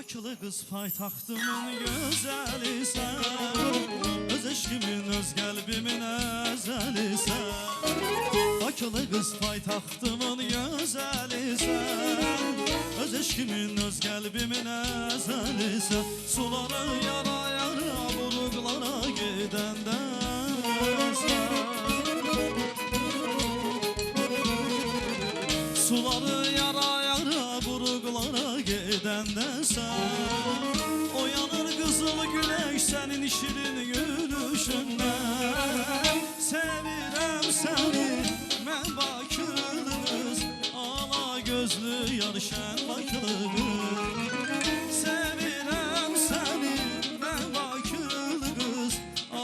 Bakılı qız paytaxtımın gözəlisən, öz eşqimin, öz qəlbimin əzəlisən. Bakılı qız paytaxtımın gözəlisən, öz eşqimin, öz qəlbimin əzəlisən. Suları yara yara buruqlara gedəndəsən, suları yara yara buruqlara gedəndəsən. Oyanır qızıl güneş sənin şirin gülüşündən. Sevirəm səni mən bakılı qız, ala gözlü yarışən bakılı qız. Sevirəm səni mən bakılı qız,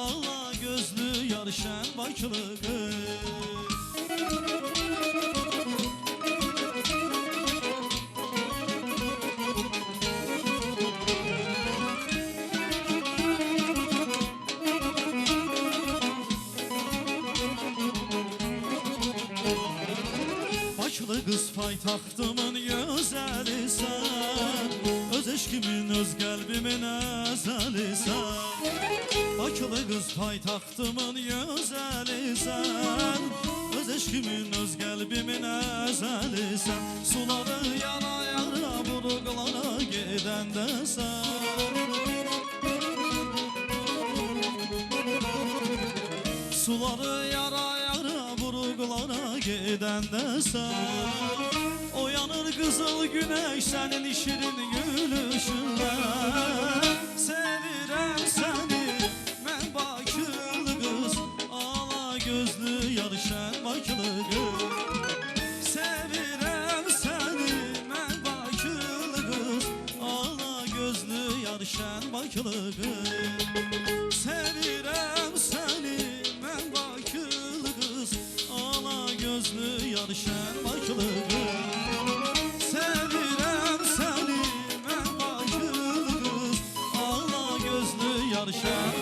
ala gözlü yarışən bakılı qız. Bakılı qız paytaxtımın gözəlisən, öz eşqimin, öz qəlbimin əzəlisən. Bakılı qız paytaxtımın gözəlisən, öz eşqimin, öz qəlbimin əzəlisən. Suları yara yara buruqlara gedəndəsən, suları yara yara buruqlara gedəndəsən. Oyanır qızıl güneş sənin şirin gülüşündən. Sevirəm səni mən bakılı qız, ala gözlü yarışən bakılı qız. Sevirəm səni mən bakılı qız, ala gözlü yarışən bakılı qız. Sevirəm səni mən bakılı qız, ala gözlü yarışən bakılı qız. Sevirəm səni mən bakılı qız, ala gözlü yarışən